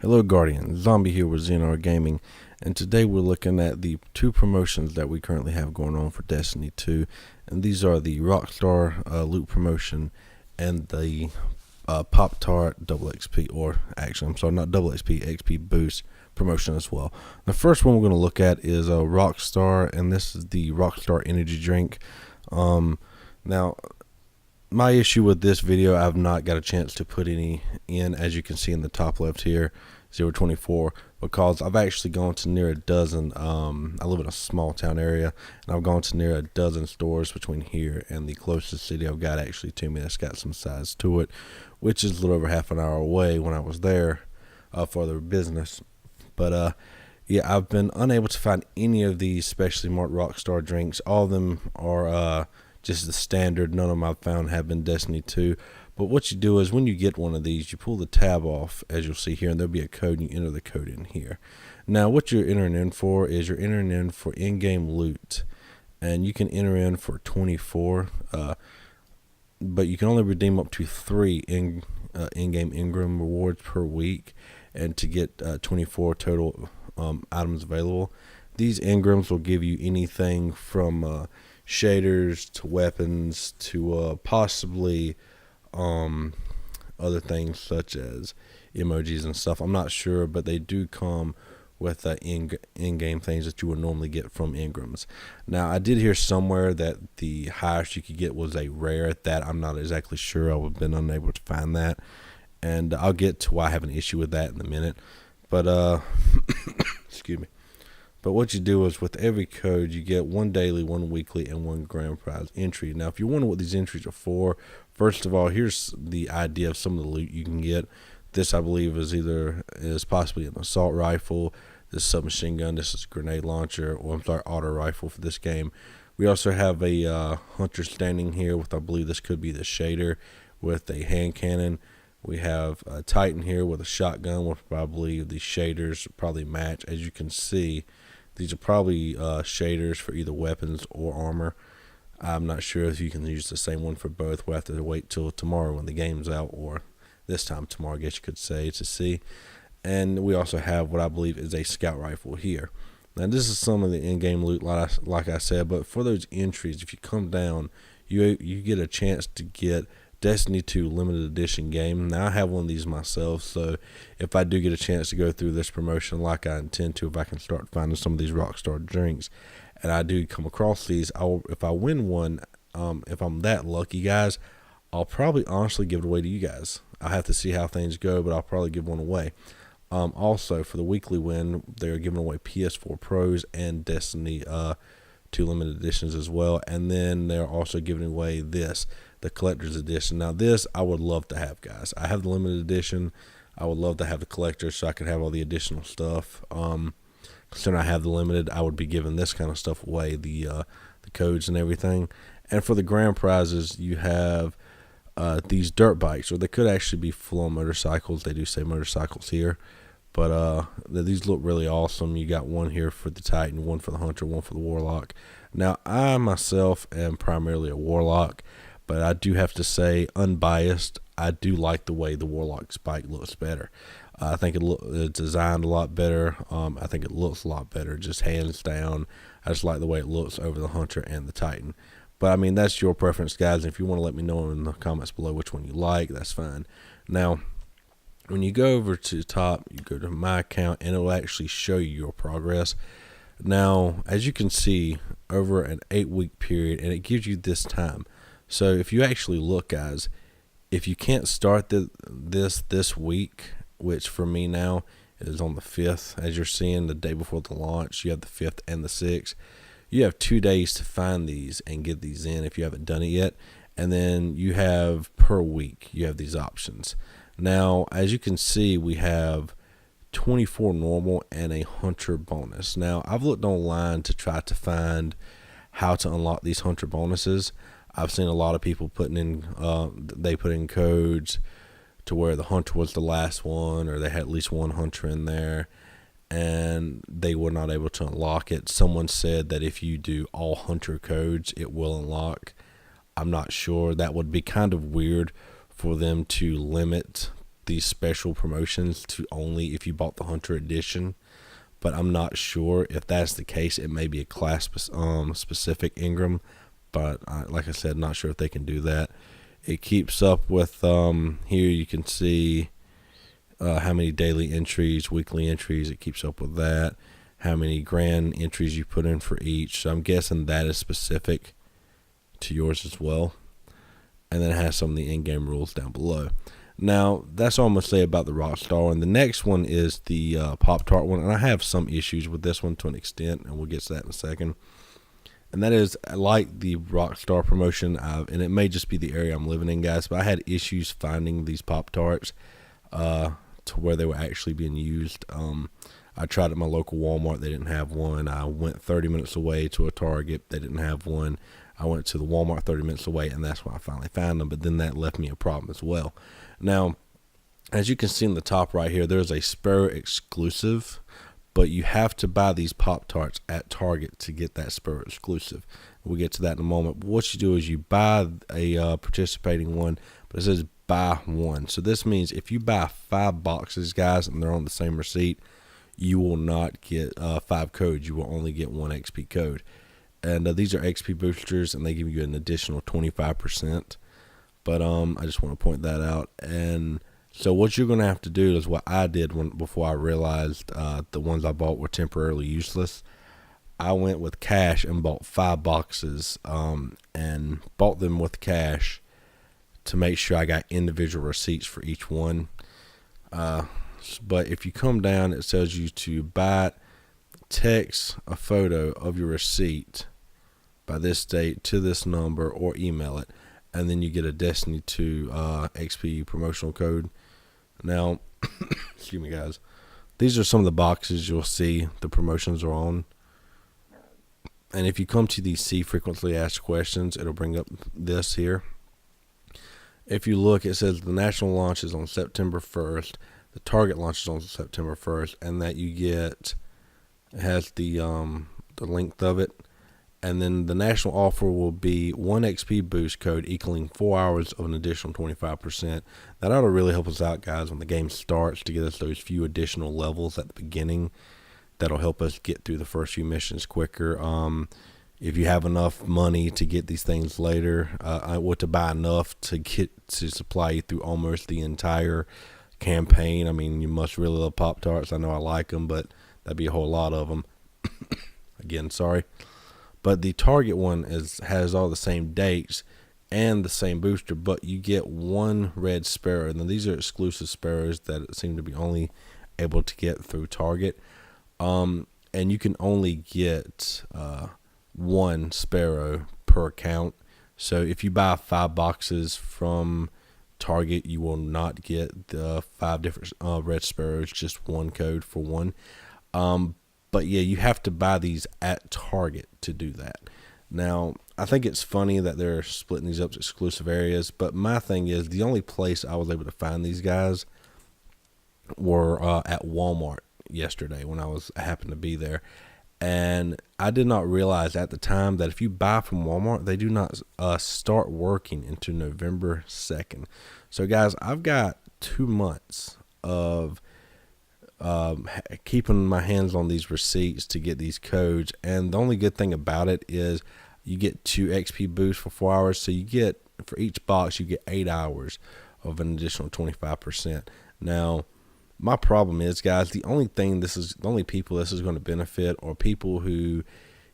Hello Guardian, Zombie here with ZNR Gaming, and today we're looking at the two promotions that we currently have going on for Destiny 2, and these are the Rockstar loot promotion and the Pop Tart double XP, or actually I'm sorry, not double XP, XP boost promotion as well. The first one we're going to look at is Rockstar, and this is the Rockstar energy drink. Now my issue with this video, I've not got a chance to put any in, as you can see in the top left here, 024, because I've actually gone to near a dozen. I live in a small town area, and I've gone to near a dozen stores between here and the closest city I've got actually to me that's got some size to it, which is a little over half an hour away when I was there for their business. But yeah, I've been unable to find any of these specially marked Rockstar drinks. All of them are just the standard. None of them I've found have been Destiny 2. But what you do is when you get one of these, you pull the tab off, as you'll see here, and there'll be a code, and you enter the code in here. Now, what you're entering in for is you're entering in for in-game loot, and you can enter in for 24, but you can only redeem up to 3 in-game Ingram rewards per week, and to get 24 total items available. These Ingrams will give you anything from shaders to weapons to possibly other things such as emojis and stuff. I'm not sure, but they do come with in-game things that you would normally get from Ingrams. Now, I did hear somewhere that the highest you could get was a rare. At that, I'm not exactly sure. I've been unable to find that, and I'll get to why I have an issue with that in a minute. But excuse me. But what you do is with every code, you get 1 daily, 1 weekly, and 1 grand prize entry. Now, if you wonder what these entries are for, first of all, here's the idea of some of the loot you can get. This, I believe, is possibly an assault rifle. This submachine gun. This is a grenade launcher, or I'm sorry, auto rifle for this game. We also have a hunter standing here with, I believe, this could be the shader with a hand cannon. We have a Titan here with a shotgun, which I believe the shaders probably match. As you can see, these are probably shaders for either weapons or armor. I'm not sure if you can use the same one for both. We'll have to wait till tomorrow when the game's out, or this time tomorrow, I guess you could say, to see. And we also have what I believe is a scout rifle here. Now, this is some of the in-game loot, like I said, but for those entries, if you come down, you get a chance to get Destiny 2 limited edition game. Now, I have one of these myself, so if I do get a chance to go through this promotion like I intend to, if I can start finding some of these Rockstar drinks, and I do come across these, if I win one, if I'm that lucky, guys, I'll probably honestly give it away to you guys. I'll have to see how things go, but I'll probably give one away. Also, for the weekly win, they're giving away PS4 Pros and Destiny 2 limited editions as well, and then they're also giving away this, the collector's edition. Now, this I would love to have, guys. I have the limited edition. I would love to have the collector so I could have all the additional stuff. Considering I have the limited, I would be giving this kind of stuff away, the codes and everything. And for the grand prizes, you have these dirt bikes, or they could actually be full-on motorcycles. They do say motorcycles here. But these look really awesome. You got one here for the Titan, one for the Hunter, one for the Warlock. Now, I myself am primarily a Warlock, but I do have to say, unbiased, I do like the way the Warlock's bike looks better. I think it's designed a lot better. I think it looks a lot better, just hands down. I just like the way it looks over the Hunter and the Titan. But, I mean, that's your preference, guys. If you want to let me know in the comments below which one you like, that's fine. Now, when you go over to the top, you go to my account, and it will actually show you your progress. Now, as you can see, over an 8-week period, and it gives you this time. So if you actually look, guys, if you can't start this week, which for me now is on the 5th, as you're seeing, the day before the launch, you have the 5th and the 6th. You have 2 days to find these and get these in if you haven't done it yet. And then you have per week, you have these options. Now, as you can see, we have 24 normal and a Hunter bonus. Now, I've looked online to try to find how to unlock these Hunter bonuses. I've seen a lot of people putting in, they put in codes to where the Hunter was the last one, or they had at least one Hunter in there, and they were not able to unlock it. Someone said that if you do all Hunter codes, it will unlock. I'm not sure. That would be kind of weird for them to limit these special promotions to only if you bought the Hunter Edition, but I'm not sure if that's the case. It may be a class specific Ingram, but like I said, not sure if they can do that. It keeps up with here you can see how many daily entries, weekly entries. It keeps up with that. How many grand entries you put in for each. So I'm guessing that is specific to yours as well. And then it has some of the in-game rules down below. Now, that's all I'm going to say about the Rockstar one. The next one is the Pop-Tart one. And I have some issues with this one to an extent, and we'll get to that in a second. And that is, like the Rockstar promotion, and it may just be the area I'm living in, guys, but I had issues finding these Pop-Tarts to where they were actually being used. I tried at my local Walmart. They didn't have one. I went 30 minutes away to a Target. They didn't have one. I went to the Walmart 30 minutes away, and that's why I finally found them. But then that left me a problem as well. Now, as you can see in the top right here, there's a Sparrow exclusive, but you have to buy these Pop-Tarts at Target to get that Sparrow exclusive. We'll get to that in a moment. But what you do is you buy a participating one, but it says buy one. So this means if you buy 5 boxes, guys, and they're on the same receipt, you will not get 5 codes. You will only get 1 XP code. And these are XP boosters, and they give you an additional 25%. But I just want to point that out. And so what you're going to have to do is what I did before I realized the ones I bought were temporarily useless. I went with cash and bought 5 boxes and bought them with cash to make sure I got individual receipts for each one. But if you come down, it tells you to buy it, text a photo of your receipt by this date to this number or email it, and then you get a Destiny 2 XP promotional code. Now, excuse me, guys. These are some of the boxes you'll see the promotions are on. And if you come to the see frequently asked questions, it'll bring up this here. If you look, it says the national launch is on September 1st. The Target launch is on September 1st, and that you get, it has the length of it. And then the national offer will be 1 XP boost code equaling 4 hours of an additional 25%. That ought to really help us out, guys, when the game starts to get us those few additional levels at the beginning. That'll help us get through the first few missions quicker. If you have enough money to get these things later, to buy enough to get to supply you through almost the entire campaign. I mean, you must really love Pop-Tarts. I know I like them, but that'd be a whole lot of them. Again, sorry. But the Target one has all the same dates and the same booster, but you get 1 red Sparrow. Now, these are exclusive Sparrows that seem to be only able to get through Target. And you can only get 1 Sparrow per account. So if you buy 5 boxes from Target, you will not get the 5 different red Sparrows, just 1 code for 1. But yeah, you have to buy these at Target to do that. Now, I think it's funny that they're splitting these up to exclusive areas, but my thing is the only place I was able to find these guys were at Walmart yesterday when I happened to be there. And I did not realize at the time that if you buy from Walmart, they do not start working until November 2nd. So guys, I've got 2 months of keeping my hands on these receipts to get these codes. And the only good thing about it is you get 2 XP boosts for 4 hours. So you get, for each box, you get 8 hours of an additional 25%. Now, my problem is, guys, the only people this is going to benefit are people who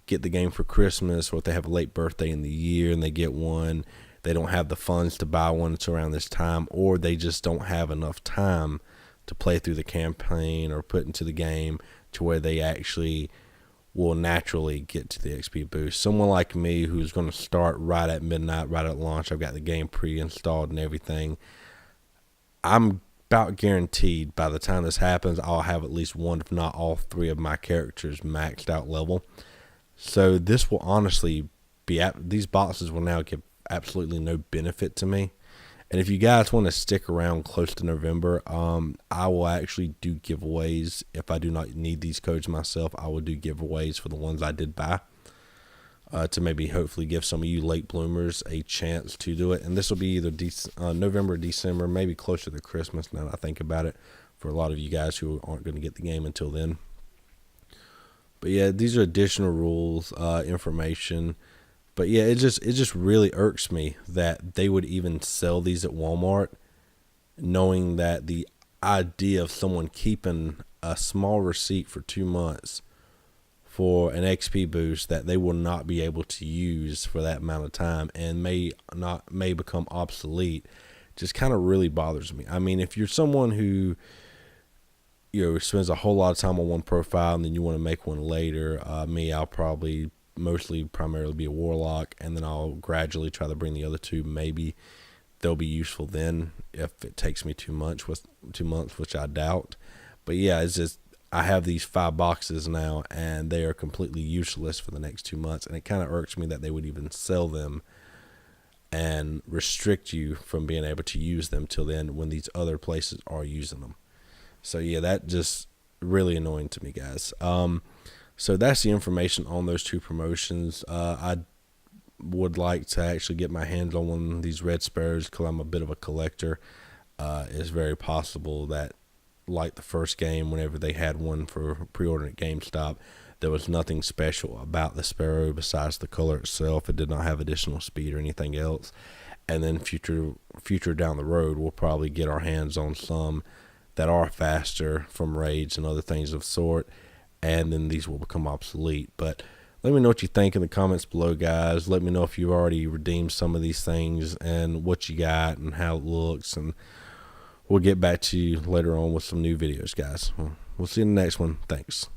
get the game for Christmas, or if they have a late birthday in the year and they get one, they don't have the funds to buy one until around this time, or they just don't have enough time to play through the campaign or put into the game to where they actually will naturally get to the XP boost. Someone like me who's going to start right at midnight, right at launch, I've got the game pre-installed and everything, I'm about guaranteed by the time this happens, I'll have at least 1, if not all 3 of my characters maxed out level. So this will honestly be, these boxes will now give absolutely no benefit to me. And if you guys want to stick around close to November, I will actually do giveaways. If I do not need these codes myself, I will do giveaways for the ones I did buy. to maybe hopefully give some of you late bloomers a chance to do it. And this will be either November, December, maybe closer to Christmas now that I think about it, for a lot of you guys who aren't going to get the game until then. But yeah, these are additional rules, information. But yeah, it just really irks me that they would even sell these at Walmart, knowing that the idea of someone keeping a small receipt for 2 months for an XP boost that they will not be able to use for that amount of time and may become obsolete just kind of really bothers me. I mean, if you're someone who spends a whole lot of time on one profile and then you want to make one later, I'll probably primarily be a warlock, and then I'll gradually try to bring the other two. Maybe they'll be useful then if it takes me 2 months, which I doubt. But yeah, it's just I have these 5 boxes now, and they are completely useless for the next 2 months, and it kind of irks me that they would even sell them and restrict you from being able to use them till then when these other places are using them. So yeah, that just really annoying to me, guys. So that's the information on those 2 promotions. I would like to actually get my hands on one of these red sparrows because I'm a bit of a collector. It's very possible that, like the first game, whenever they had one for pre-ordering at GameStop, there was nothing special about the sparrow besides the color itself. It did not have additional speed or anything else. And then future down the road, we'll probably get our hands on some that are faster from raids and other things of sort, and then these will become obsolete. But let me know what you think in the comments below, guys. Let me know if you've already redeemed some of these things and what you got and how it looks, and we'll get back to you later on with some new videos, guys. We'll see you in the next one. Thanks.